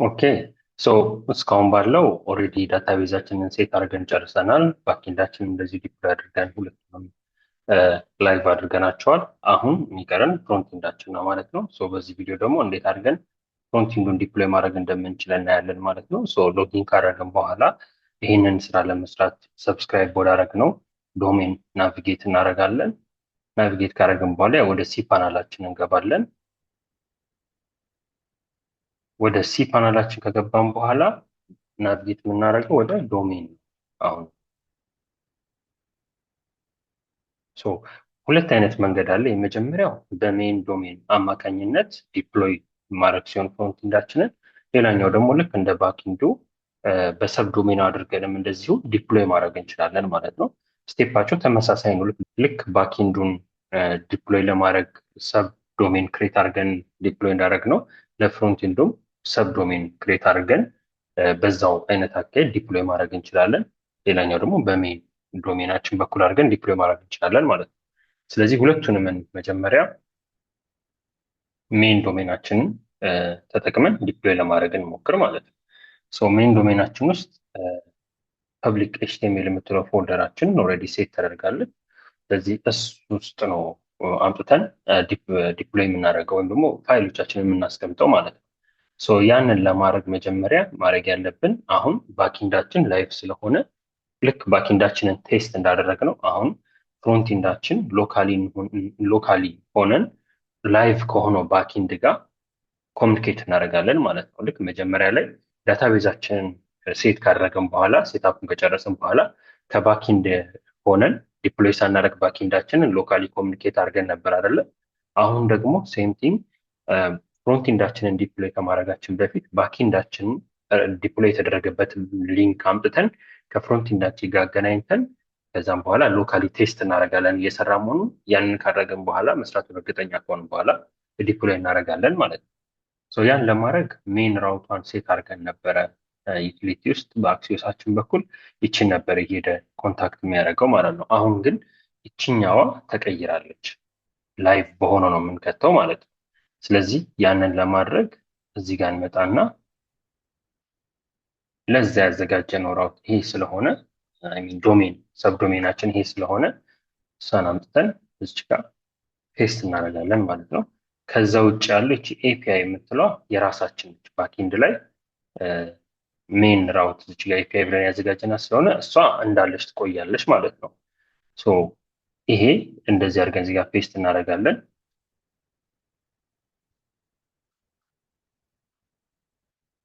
ኦኬ ሶ እስካሁን ባለው ኦልሬዲ ዳታቤዛችንን ሴት አድርገን ጨርሰናል። ባክኤንዳችንን እንደዚህ ዲፕሎይ አድርገን ሁለቱንም ላይቭ አድርገናቸዋል። አሁን የሚቀረን ፍሮንቲንዳችን ነው ማለት ነው። ሶ በዚህ ቪዲዮ ደግሞ እንዴት አድርገን ፍሮንቲንዱን ዲፕሎይ ማድረግ እንደምንችል እናያለን ማለት ነው። ሶ ሎጊን ካደረግን በኋላ ይህንን ስራ ለመስራት ሰብስክራይብ ወዳረግ ነው ዶሜን ናቪጌት እናደርጋለን። ናቪጌት ካደረግን በኋላ ወደ ሲ ፓናላችን እንገባለን። ወደ ሲ ፓናላችን ከገባን በኋላ ናቪጌት የምናደርገው ወደ ዶሜን ነው። አሁን ሁለት አይነት መንገድ አለ። የመጀመሪያው በሜን ዶሜን አማካኝነት ዲፕሎይ ማድረግ ሲሆን ፍሮንቲንዳችንን፣ ሌላኛው ደግሞ ልክ እንደ ባክኢንዱ በሰብ ዶሜን አድርገንም እንደዚሁ ዲፕሎይ ማድረግ እንችላለን ማለት ነው። ስቴፓቸው ተመሳሳይ ነው። ልክ ባክኢንዱን ዲፕሎይ ለማድረግ ሰብ ዶሜን ክሬት አድርገን ዲፕሎይ እንዳደረግ ነው ለፍሮንቲንዱም ሰብ ዶሜን ክሬት አድርገን በዛው አይነት አካሄድ ዲፕሎይ ማድረግ እንችላለን። ሌላኛው ደግሞ በሜን ዶሜናችን በኩል አድርገን ዲፕሎይ ማድረግ እንችላለን ማለት ነው። ስለዚህ ሁለቱንም መጀመሪያ ሜን ዶሜናችንን ተጠቅመን ዲፕሎይ ለማድረግ እንሞክር ማለት ነው። ሜን ዶሜናችን ውስጥ ፐብሊክ ኤችቲኤምኤል የምትለው ፎልደራችን ኦልሬዲ ሴት ተደርጋለች። ስለዚህ እሱ ውስጥ ነው አምጥተን ዲፕሎይ የምናደርገው ወይም ደግሞ ፋይሎቻችንን የምናስቀምጠው ማለት ነው። ያንን ለማድረግ መጀመሪያ ማድረግ ያለብን አሁን ባክኢንዳችን ላይቭ ስለሆነ ልክ ባክኢንዳችንን ቴስት እንዳደረግ ነው አሁን ፍሮንቲንዳችን ሎካሊ ሆነን ላይቭ ከሆነው ባክኢንድ ጋር ኮሚኒኬት እናደርጋለን ማለት ነው። ልክ መጀመሪያ ላይ ዳታቤዛችንን ሴት ካደረግን በኋላ ሴታፑን ከጨረስን በኋላ ከባክኢንድ ሆነን ዲፕሎይ ሳናደርግ ባክኢንዳችንን ሎካሊ ኮሚኒኬት አድርገን ነበር አይደለ? አሁን ደግሞ ሴም ቲንግ ፍሮንቲንዳችንን ዲፕሎይ ከማድረጋችን በፊት ባክኢንዳችንን ዲፕሎይ የተደረገበት ሊንክ አምጥተን ከፍሮንቲንዳችን ጋር አገናኝተን ከዛም በኋላ ሎካሊ ቴስት እናደርጋለን እየሰራ መሆኑን። ያንን ካደረግን በኋላ መስራቱን እርግጠኛ ከሆን በኋላ ዲፕሎይ እናደርጋለን ማለት ነው። ያን ለማድረግ ሜን ራውቷን ሴት አድርገን ነበረ ዩቲሊቲ ውስጥ በአክሲዮሳችን በኩል ይችን ነበር እየሄደ ኮንታክት የሚያደርገው ማለት ነው። አሁን ግን ይችኛዋ ተቀይራለች፣ ላይቭ በሆነ ነው የምንከተው ማለት ነው። ስለዚህ ያንን ለማድረግ እዚህ ጋር እንመጣና ለዛ ያዘጋጀነው ራውት ይሄ ስለሆነ ዶሜን ሰብ ዶሜናችን ይሄ ስለሆነ እሷን አምጥተን እዚች ጋር ፔስት እናደርጋለን ማለት ነው። ከዛ ውጭ ያለው እቺ ኤፒአይ የምትለው የራሳችን ባክኢንድ ላይ ሜን ራውት እዚች ጋር ኤፒአይ ብለን ያዘጋጀናት ስለሆነ እሷ እንዳለች ትቆያለች ማለት ነው። ይሄ እንደዚህ አድርገን እዚህ ጋር ፔስት እናደርጋለን።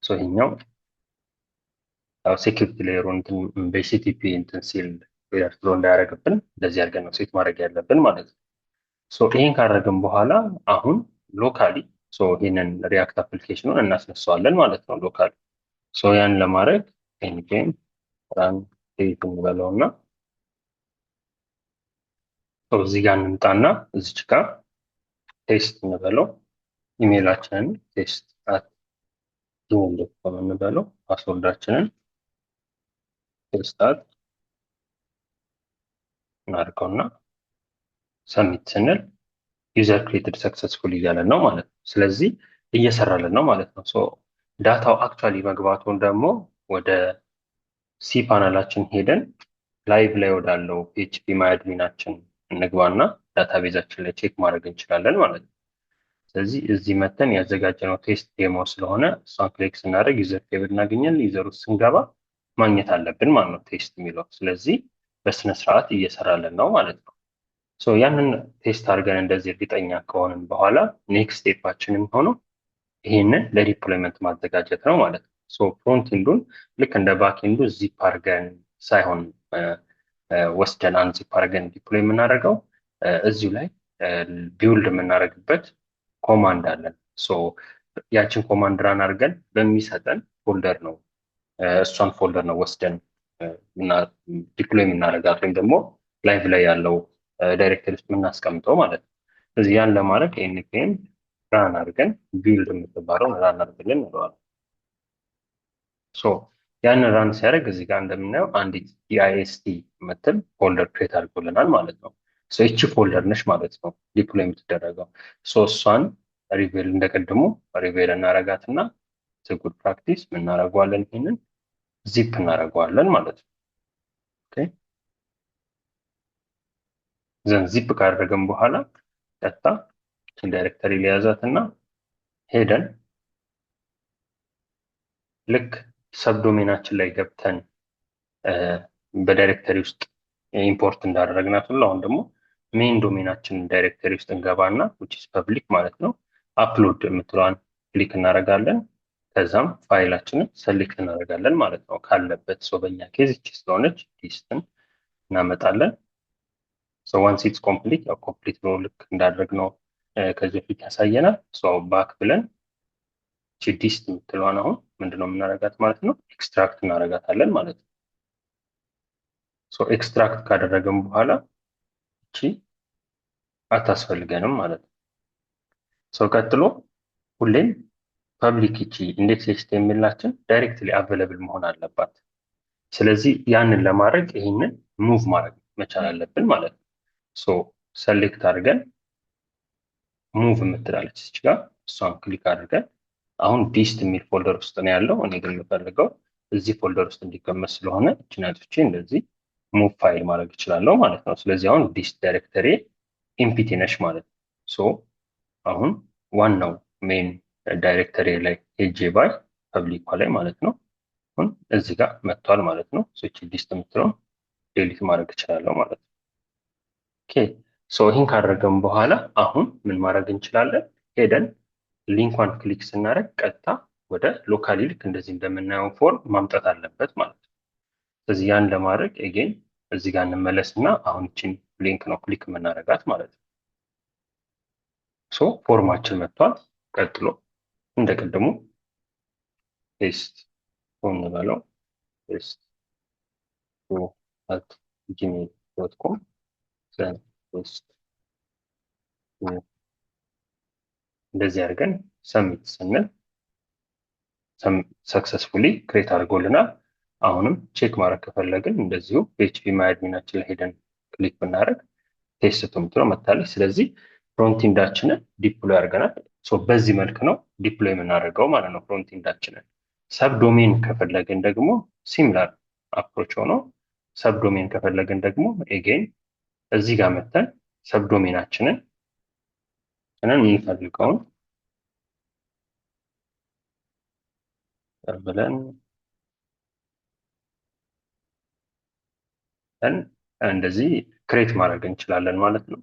ይሄኛው ሴኪሪቲ ሌየሩን በሲቲፒ እንትን ሲል ፍሎ እንዳያደርግብን እንደዚህ አድርገን ነው ሴት ማድረግ ያለብን ማለት ነው። ይህን ካደረግን በኋላ አሁን ሎካሊ ይህንን ሪያክት አፕሊኬሽኑን እናስነሳዋለን ማለት ነው ሎካሊ። ያን ለማድረግ ኤንኬም ራን ቴስት እንበለው እና እዚህ ጋር እንምጣና እዚች ጋር ቴስት እንበለው ኢሜይላችንን ቴስት ጂሜል.ኮም እንበለው ፓስወርዳችንን ቴስት እናድርገውና ሰሚት ስንል ዩዘር ክሬትድ ሰክሰስፉል እያለን ነው ማለት ነው። ስለዚህ እየሰራልን ነው ማለት ነው። ዳታው አክቹዋሊ መግባቱን ደግሞ ወደ ሲ ፓናላችን ሄደን ላይቭ ላይ ወዳለው ፒኤችፒ ማይአድሚናችን እንግባና ዳታቤዛችን ላይ ቼክ ማድረግ እንችላለን ማለት ነው። ስለዚህ እዚህ መተን ያዘጋጀነው ቴስት ዴሞ ስለሆነ እሷን ክሊክ ስናደርግ ዩዘር ቴብል እናገኛለን። ዩዘር ውስጥ ስንገባ ማግኘት አለብን ማለት ነው ቴስት የሚለው። ስለዚህ በስነስርዓት እየሰራልን ነው ማለት ነው። ያንን ቴስት አድርገን እንደዚህ እርግጠኛ ከሆንን በኋላ ኔክስት ስቴፓችን የሚሆነው ይህንን ለዲፕሎይመንት ማዘጋጀት ነው ማለት ነው። ፍሮንቲንዱን ልክ እንደ ባክኢንዱ ዚፕ አድርገን ሳይሆን ወስደን አንዚፕ አድርገን ዲፕሎይ የምናደርገው እዚሁ ላይ ቢውልድ የምናደርግበት ኮማንድ አለን። ያችን ኮማንድ ራን አድርገን በሚሰጠን ፎልደር ነው እሷን ፎልደር ነው ወስደን ዲፕሎይ የምናደርጋት ወይም ደግሞ ላይቭ ላይ ያለው ዳይሬክተሪ ውስጥ የምናስቀምጠው ማለት ነው። ስለዚህ ያን ለማድረግ ኤንፒኤም ራን አድርገን ቢልድ የምትባለው ራን አድርገን እንለዋለን። ያንን ራን ሲያደርግ እዚህ ጋር እንደምናየው አንዲት ኢአይኤስቲ የምትል ፎልደር ክሬት አድርጎልናል ማለት ነው። ይቺ ፎልደር ነች ማለት ነው ዲፕሎይ የምትደረገው። እሷን ሪቬል እንደቀድሞ ሪቬል እናረጋትና ጉድ ፕራክቲስ ምን እናደርገዋለን? ይህንን ዚፕ እናደርገዋለን ማለት ነው። ኦኬ ዘን ዚፕ ካደረገን በኋላ ቀጥታ ዳይሬክተሪ ሊያዛት እና ሄደን ልክ ሰብዶሜናችን ላይ ገብተን በዳይሬክተሪ ውስጥ ኢምፖርት እንዳደረግናት ሁሉ አሁን ደግሞ ሜን ዶሜናችን ዳይሬክተሪ ውስጥ እንገባና which is public ማለት ነው አፕሎድ የምትለዋን ክሊክ እናደርጋለን። ከዛም ፋይላችንን ሰሌክት እናደርጋለን ማለት ነው ካለበት። በኛ ኬዝ እቺ ስለሆነች ዲስትን እናመጣለን። ዋንስ ኢትስ ኮምፕሊት ያው ኮምፕሊት ነው ልክ እንዳደረግነው ከዚህ በፊት ያሳየናል። ባክ ብለን እቺ ዲስት የምትለዋን አሁን ምንድነው የምናደርጋት ማለት ነው ኤክስትራክት እናደርጋታለን ማለት ነው። ኤክስትራክት ካደረገን በኋላ እቺ አታስፈልገንም ማለት ነው። ቀጥሎ ሁሌም ፐብሊክ እቺ ኢንዴክስ ኤችቲኤምኤል ላችን ዳይሬክትሊ አቬለብል መሆን አለባት። ስለዚህ ያንን ለማድረግ ይህንን ሙቭ ማድረግ መቻል አለብን ማለት ነው። ሰሌክት አድርገን ሙቭ የምትላለች እዚህ ጋር እሷን ክሊክ አድርገን አሁን ዲስት የሚል ፎልደር ውስጥ ነው ያለው። እኔ ግን የምፈልገው እዚህ ፎልደር ውስጥ እንዲቀመጥ ስለሆነ እችን አጥፍቼ እንደዚህ ሙቭ ፋይል ማድረግ እችላለሁ ማለት ነው። ስለዚህ አሁን ዲስት ዳይሬክተሪ ኢምፒቲ ነሽ ማለት ነው። አሁን ዋናው ሜን ዳይሬክተሪ ላይ ሄጄ ባይ ፐብሊኳ ላይ ማለት ነው አሁን እዚህ ጋር መጥቷል ማለት ነው። እቺ ዲስት የምትለውን ዴሊት ማድረግ እችላለሁ ማለት ነው። ኦኬ ይህን ካደረገን በኋላ አሁን ምን ማድረግ እንችላለን? ሄደን ሊንኳን ክሊክ ስናደርግ ቀጥታ ወደ ሎካሊ ልክ እንደዚህ እንደምናየው ፎርም ማምጣት አለበት ማለት ነው። ስለዚህ ያን ለማድረግ ኤጌን እዚህ ጋር እንመለስና አሁን እቺን ሊንክ ነው ክሊክ የምናደርጋት ማለት ነው። ፎርማችን መጥቷል። ቀጥሎ እንደ ቅድሙ ፔስት እንበለው ፔስት gmail.com እንደዚህ አድርገን ሰሚት ስንል ሰክሰስፉሊ ክሬት አድርጎልናል። አሁንም ቼክ ማድረግ ከፈለግን እንደዚሁ PHP ማድሚናችን ላይ ሄደን ክሊክ ብናደርግ ቴስት የምትለው መታለች። ስለዚህ ፍሮንቲንዳችንን ዲፕሎይ አድርገናል። በዚህ መልክ ነው ዲፕሎይ የምናደርገው ማለት ነው ፍሮንቲንዳችንን። ሰብዶሜን ከፈለግን ደግሞ ሲሚላር አፕሮች ሆኖ ሰብዶሜን ከፈለግን ደግሞ ኤጌን እዚህ ጋር መተን ሰብዶሜናችንን የምንፈልገውን ብለን እንደዚህ ክሬት ማድረግ እንችላለን ማለት ነው።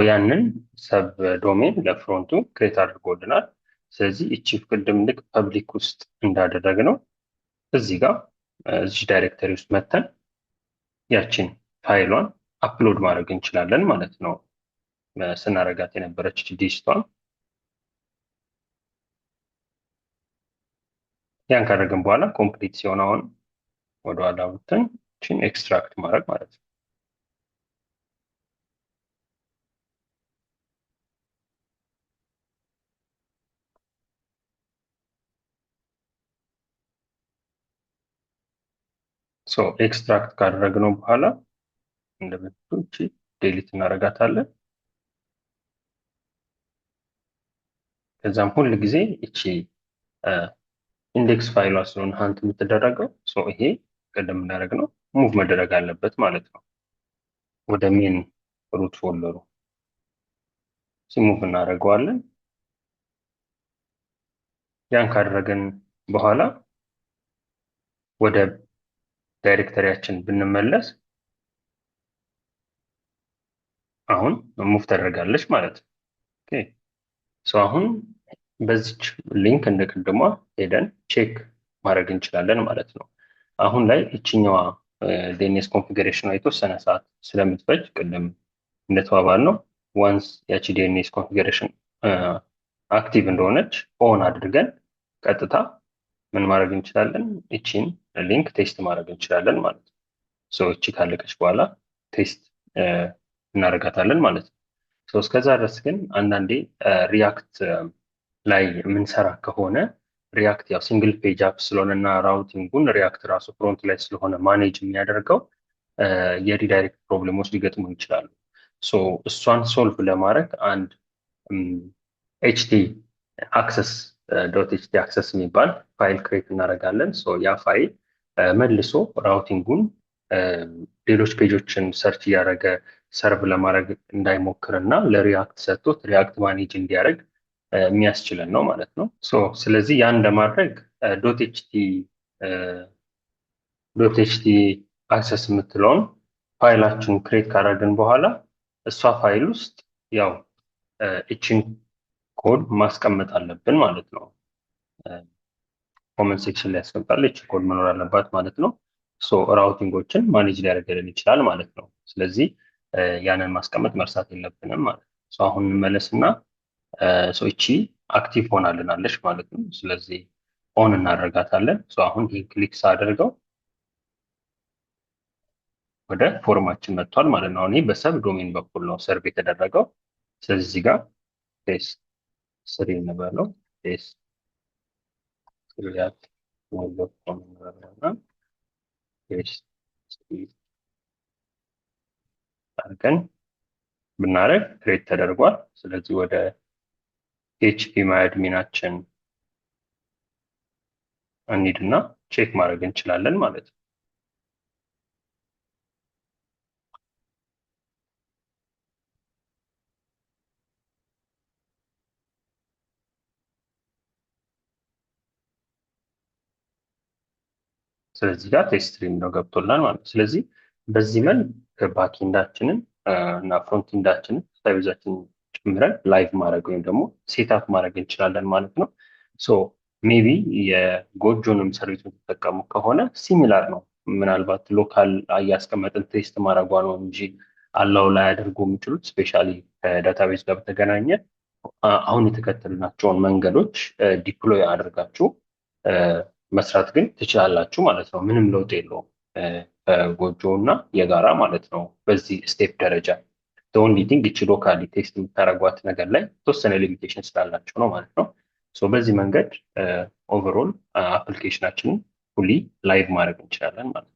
ያንን ሰብ ዶሜን ለፍሮንቱ ክሬት አድርጎልናል። ስለዚህ እቺ ቅድም ልክ ፐብሊክ ውስጥ እንዳደረግነው እዚህ ጋር እዚህ ዳይሬክተሪ ውስጥ መተን ያችን ፋይሏን አፕሎድ ማድረግ እንችላለን ማለት ነው። ስናረጋት የነበረች ዲስቷን ያን ካደረግን በኋላ ኮምፕሊት ሲሆን አሁን ወደኋላ ወጥተን እቺን ኤክስትራክት ማድረግ ማለት ነው። ኤክስትራክት ካደረግነው በኋላ እንደምትሉ እቺ ዴሊት እናደርጋታለን። ከዛም ሁል ጊዜ እቺ ኢንዴክስ ፋይሏ ስለሆነ ሀንት የምትደረገው ይሄ ቀደም እንዳደረግነው ሙቭ መደረግ አለበት ማለት ነው ወደ ሜን ሩት ፎልደሩ ሙቭ እናደርገዋለን። ያን ካደረግን በኋላ ወደ ዳይሬክተሪያችን ብንመለስ አሁን ሙቭ ተደርጋለች ማለት ነው። ኦኬ አሁን በዚች ሊንክ እንደቀደሟ ሄደን ቼክ ማድረግ እንችላለን ማለት ነው። አሁን ላይ እችኛዋ ዲኤንኤስ ኮንፊግሬሽኗ የተወሰነ ሰዓት ስለምትፈጅ ቅድም እንደተባባል ነው ዋንስ ያቺ ዲኤንኤስ ኮንፊግሬሽን አክቲቭ እንደሆነች ኦን አድርገን ቀጥታ ምን ማድረግ እንችላለን? እቺን ሊንክ ቴስት ማድረግ እንችላለን ማለት ነው። እቺ ካለቀች በኋላ ቴስት እናደርጋታለን ማለት ነው። እስከዛ ድረስ ግን አንዳንዴ ሪያክት ላይ የምንሰራ ከሆነ ሪያክት ያው ሲንግል ፔጅ አፕ ስለሆነ እና ራውቲንጉን ሪያክት ራሱ ፍሮንት ላይ ስለሆነ ማኔጅ የሚያደርገው የሪዳይሬክት ፕሮብሌሞች ሊገጥሙ ይችላሉ። እሷን ሶልቭ ለማድረግ አንድ ኤችቲ አክሰስ ዶት ኤችቲ አክሰስ የሚባል ፋይል ክሬት እናደርጋለን። ያ ፋይል መልሶ ራውቲንጉን ሌሎች ፔጆችን ሰርች እያደረገ ሰርቭ ለማድረግ እንዳይሞክር እና ለሪያክት ሰጥቶት ሪያክት ማኔጅ እንዲያደርግ የሚያስችለን ነው ማለት ነው። ስለዚህ ያን ለማድረግ ዶት ኤችቲ አክሰስ የምትለውን ፋይላችን ክሬት ካደረግን በኋላ እሷ ፋይል ውስጥ ያው እችን ኮድ ማስቀመጥ አለብን ማለት ነው። ኮመንት ሴክሽን ላይ ያስቀምጣል። እች ኮድ መኖር አለባት ማለት ነው። ራውቲንጎችን ማኔጅ ሊያደርግልን ይችላል ማለት ነው። ስለዚህ ያንን ማስቀመጥ መርሳት የለብንም ማለት ነው። አሁን እንመለስና እቺ አክቲቭ ሆናልናለች ማለት ነው። ስለዚህ ኦን እናደርጋታለን። አሁን ይህ ክሊክ ሳደርገው ወደ ፎርማችን መጥቷል ማለት ነው። ይህ በሰብ ዶሜን በኩል ነው ሰርቭ የተደረገው። ስለዚህ እዚህ ጋር ቴስት ስሪ እንበለው ቴስት ሪያክት ሞል.com እንበለውና ቴስት ስሪ አድርገን ብናደርግ ክሬት ተደርጓል። ስለዚህ ወደ ፒኤችፒ ማድሚናችን እንሂድና ቼክ ማድረግ እንችላለን ማለት ነው። ስለዚህ ጋር ቴስት ስትሪም ነው ገብቶላል ማለት ነው። ስለዚህ በዚህ መልክ ባክኤንዳችንን እና ፍሮንትኤንዳችንን ሰርቪሳችንን ጨምረን ላይቭ ማድረግ ወይም ደግሞ ሴትአፕ ማድረግ እንችላለን ማለት ነው። ሜቢ የጎጆንም ሰርቪስ የምትጠቀሙ ከሆነ ሲሚላር ነው። ምናልባት ሎካል እያስቀመጥን ቴስት ማድረጓ ነው እንጂ አላው ላይ ያደርጉ የሚችሉት ስፔሻሊ ከዳታቤዝ ጋር በተገናኘ አሁን የተከተልናቸውን መንገዶች ዲፕሎይ አድርጋችሁ መስራት ግን ትችላላችሁ ማለት ነው። ምንም ለውጥ የለውም ከጎጆ እና የጋራ ማለት ነው። በዚህ ስቴፕ ደረጃ ኦንሊ ቲንግ እቺ ሎካሊ ቴስት የምታደርጓት ነገር ላይ የተወሰነ ሊሚቴሽን ስላላቸው ነው ማለት ነው። በዚህ መንገድ ኦቨርኦል አፕሊኬሽናችንን ፉሊ ላይቭ ማድረግ እንችላለን ማለት ነው።